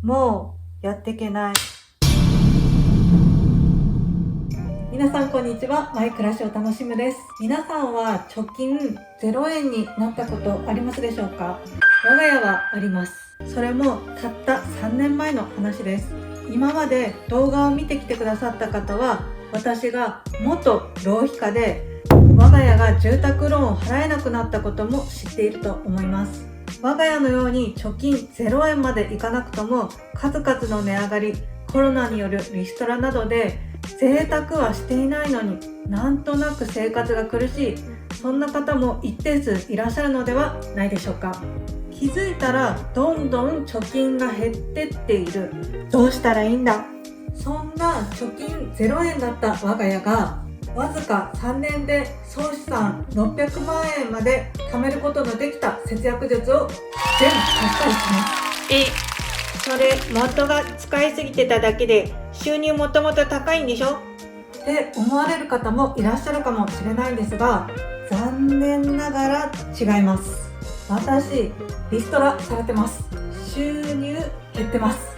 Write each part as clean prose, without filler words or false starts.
もうやっていけない。皆さんこんにちは。マイ暮らしを楽しむです。皆さんは貯金0円になったことありますでしょうか？我が家はあります。それもたった3年前の話です。今まで動画を見てきてくださった方は、私が元浪費家で我が家が住宅ローンを払えなくなったことも知っていると思います。我が家のように貯金0円までいかなくとも、数々の値上がり、コロナによるリストラなどで贅沢はしていないのになんとなく生活が苦しい、そんな方も一定数いらっしゃるのではないでしょうか。気づいたらどんどん貯金が減ってっている。どうしたらいいんだ。そんな貯金0円だった我が家がわずか3年で総資産600万円まで貯めることのできた節約術を全発売します。それ元が使いすぎてただけで収入もともと高いんでしょって思われる方もいらっしゃるかもしれないんですが、残念ながら違います。私リストラされてます。収入減ってます。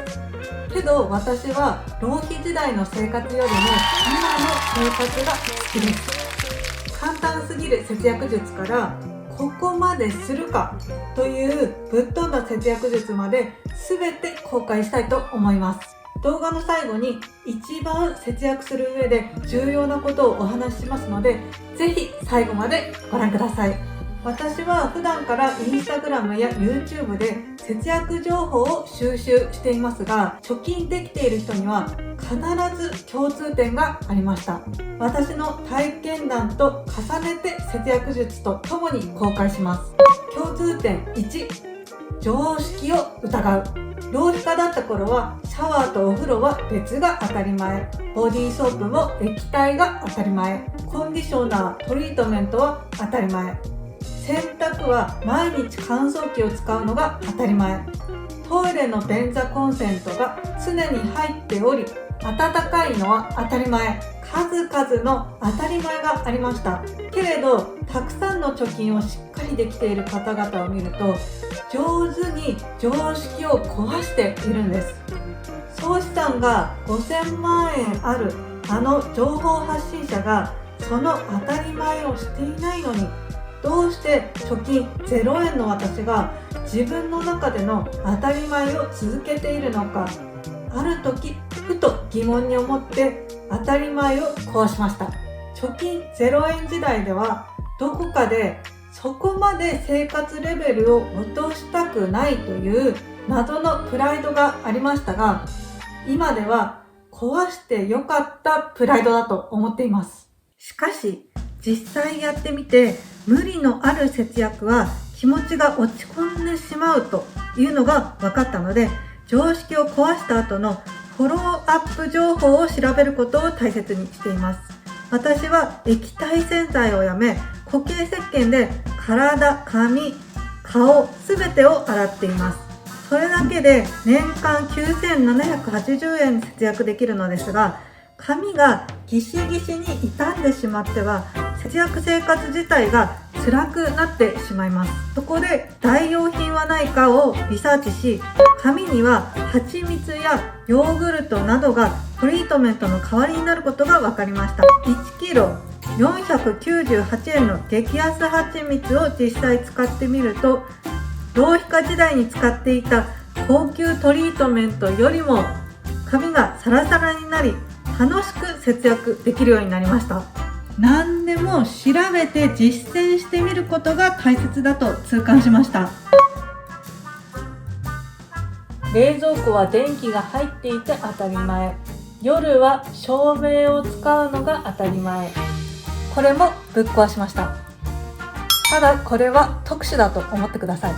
けど私は浪費時代の生活よりも今の生活が好きです。簡単すぎる節約術からここまでするかというぶっ飛んだ節約術まで全て公開したいと思います。動画の最後に一番節約する上で重要なことをお話ししますので、ぜひ最後までご覧ください。私は普段からインスタグラムや YouTube で節約情報を収集していますが、貯金できている人には必ず共通点がありました。私の体験談と重ねて節約術とともに公開します。共通点1、常識を疑う。浪費家だった頃はシャワーとお風呂は別が当たり前、ボディーソープも液体が当たり前、コンディショナー、トリートメントは当たり前、洗濯は毎日乾燥機を使うのが当たり前、トイレの便座コンセントが常に入っており温かいのは当たり前、数々の当たり前がありました。けれどたくさんの貯金をしっかりできている方々を見ると、上手に常識を壊しているんです。総資産が5000万円あるあの情報発信者がその当たり前をしていないのに、どうして貯金0円の私が自分の中での当たり前を続けているのか。ある時ふと疑問に思って当たり前を壊しました。貯金0円時代ではどこかでそこまで生活レベルを落としたくないという謎のプライドがありましたが、今では壊してよかったプライドだと思っています。しかし実際やってみて、無理のある節約は気持ちが落ち込んでしまうというのが分かったので、常識を壊した後のフォローアップ情報を調べることを大切にしています。私は液体洗剤をやめ、固形石鹸で体、髪、顔すべてを洗っています。それだけで年間9780円節約できるのですが、髪がギシギシに傷んでしまっては節約生活自体が辛くなってしまいます。そこで代用品はないかをリサーチし、髪には蜂蜜やヨーグルトなどがトリートメントの代わりになることが分かりました。1キロ498円の激安蜂蜜を実際使ってみると、浪費家時代に使っていた高級トリートメントよりも髪がサラサラになり、楽しく節約できるようになりました。何でも調べて実践してみることが大切だと痛感しました。冷蔵庫は電気が入っていて当たり前、夜は照明を使うのが当たり前、これもぶっ壊しました。ただこれは特殊だと思ってください。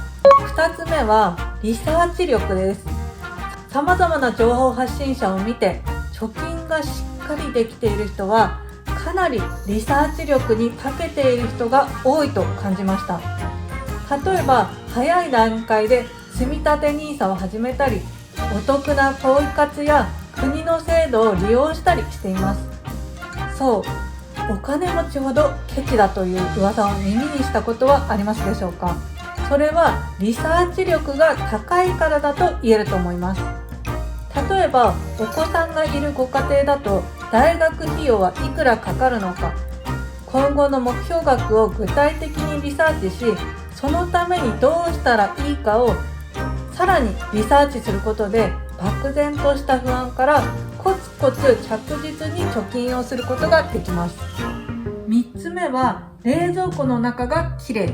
2つ目はリサーチ力です。様々な情報発信者を見て貯金がしっかりできている人はかなりリサーチ力に長けている人が多いと感じました。例えば早い段階で積立 NISA を始めたり、お得なポイ活や国の制度を利用したりしています。そう、お金持ちほどケチだという噂を耳にしたことはありますでしょうか。それはリサーチ力が高いからだと言えると思います。例えばお子さんがいるご家庭だと大学費用はいくらかかるのか、今後の目標額を具体的にリサーチし、そのためにどうしたらいいかをさらにリサーチすることで、漠然とした不安からコツコツ着実に貯金をすることができます。3つ目は冷蔵庫の中がきれい。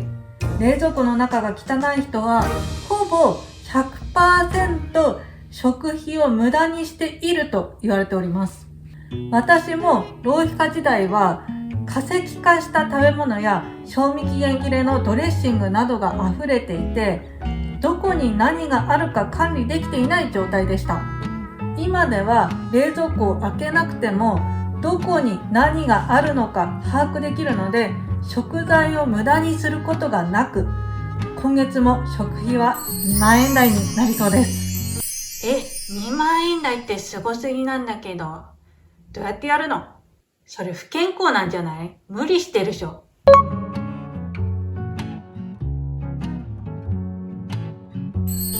冷蔵庫の中が汚い人はほぼ 100% 食費を無駄にしていると言われております。私も浪費家時代は化石化した食べ物や賞味期限切れのドレッシングなどが溢れていて、どこに何があるか管理できていない状態でした。今では冷蔵庫を開けなくてもどこに何があるのか把握できるので、食材を無駄にすることがなく、今月も食費は2万円台になりそうです。2万円台ってすごすぎなんだけど、どうやってやるの？それ不健康なんじゃない？無理してるでしょ。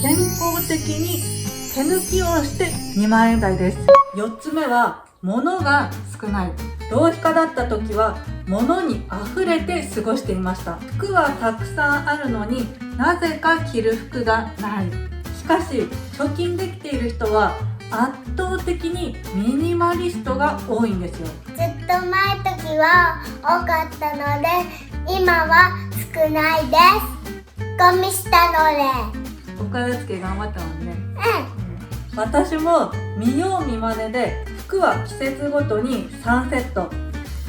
健康的に手抜きをして2万円台です。4つ目は物が少ない。浪費家だった時は物に溢れて過ごしていました。服はたくさんあるのになぜか着る服がない。しかし貯金できている人は圧倒的にミニマリストが多いんですよ。ずっと前時は多かったので、今は少ないです。ゴミしたので。お片付け頑張ったもんね。私も見よう見まねで服は季節ごとに3セット、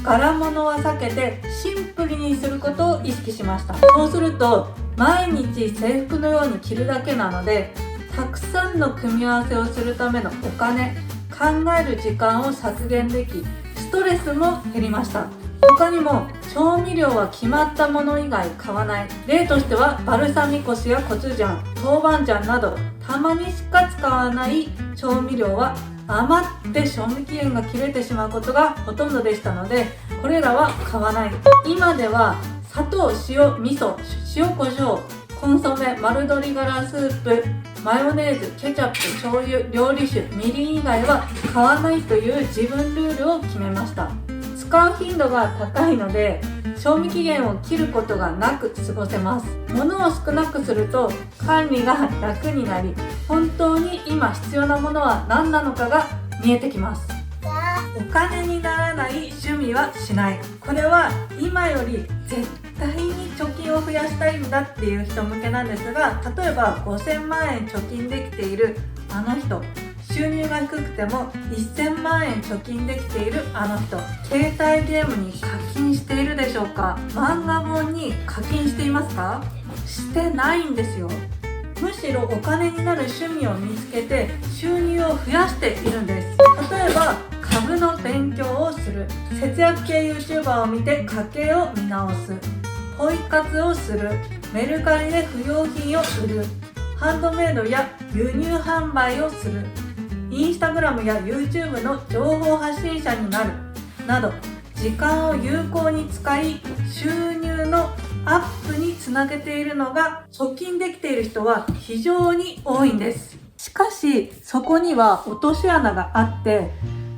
柄物は避けてシンプルにすることを意識しました。そうすると毎日制服のように着るだけなので、たくさんの組み合わせをするためのお金、考える時間を削減でき、ストレスも減りました。他にも調味料は決まったもの以外買わない。例としてはバルサミコ酢やコチュジャン、豆板醤などたまにしか使わない調味料は余って賞味期限が切れてしまうことがほとんどでしたので、これらは買わない。今では砂糖、塩、味噌、塩コショウ、コンソメ、丸鶏ガラスープ、マヨネーズ、ケチャップ、醤油、料理酒、みりん以外は買わないという自分ルールを決めました。使う頻度が高いので賞味期限を切ることがなく過ごせます。物を少なくすると管理が楽になり、本当に今必要なものは何なのかが見えてきます。お金にならない趣味はしない。これは今より絶対に貯金を増やしたいんだっていう人向けなんですが、例えば5000万円貯金できているあの人、収入が低くても1000万円貯金できているあの人、携帯ゲームに課金しているでしょうか？漫画本に課金していますか？してないんですよ。むしろお金になる趣味を見つけて収入を増やしているんです。例えば株の勉強をする、節約系 YouTuber を見て家計を見直す、ポイ活をする、メルカリで不要品を売る、ハンドメイドや輸入販売をする、インスタグラムや YouTube の情報発信者になるなど、時間を有効に使い収入のアップにつなげているのが貯金できている人は非常に多いんです。しかしそこには落とし穴があって、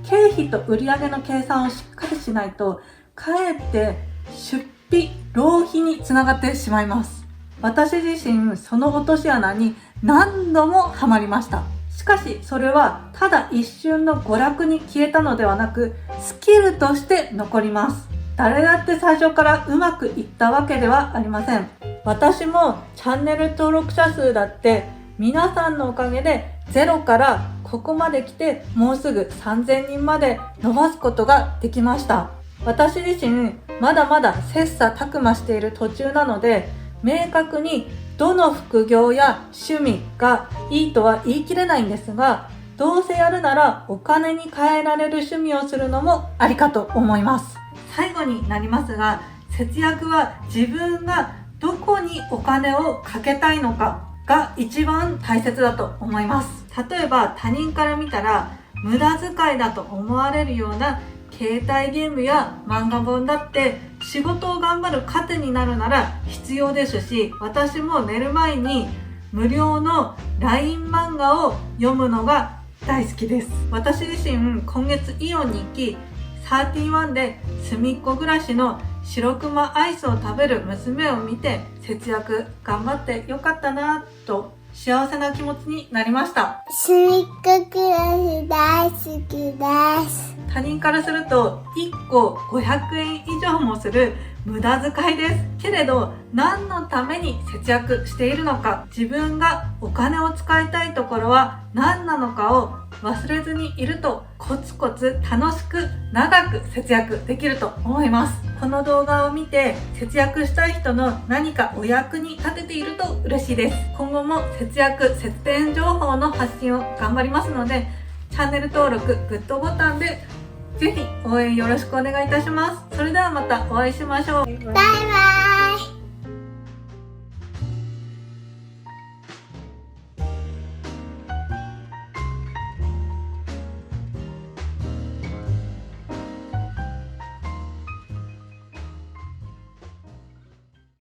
経費と売上の計算をしっかりしないとかえって出費、浪費につながってしまいます。私自身その落とし穴に何度もハマりました。しかしそれはただ一瞬の娯楽に消えたのではなく、スキルとして残ります。誰だって最初からうまくいったわけではありません。私もチャンネル登録者数だって皆さんのおかげでゼロからここまで来て、もうすぐ3000人まで伸ばすことができました。私自身まだまだ切磋琢磨している途中なので、明確にどの副業や趣味がいいとは言い切れないんですが、どうせやるならお金に換えられる趣味をするのもありかと思います。最後になりますが、節約は自分がどこにお金をかけたいのかが一番大切だと思います。例えば他人から見たら無駄遣いだと思われるような携帯ゲームや漫画本だって仕事を頑張る糧になるなら必要ですし、私も寝る前に無料の LINE 漫画を読むのが大好きです。私自身今月イオンに行き、31で隅っこ暮らしの白熊アイスを食べる娘を見て、節約頑張ってよかったなぁと幸せな気持ちになりました。すみっこ暮らし大好きです。他人からすると1個500円以上もする無駄遣いです。けれど何のために節約しているのか、自分がお金を使いたいところは何なのかを忘れずにいると、コツコツ楽しく長く節約できると思います。この動画を見て節約したい人の何かお役に立てていると嬉しいです。今後も節約節電情報の発信を頑張りますので、チャンネル登録、グッドボタンでぜひ応援よろしくお願いいたします。それではまたお会いしましょう。バイバイ。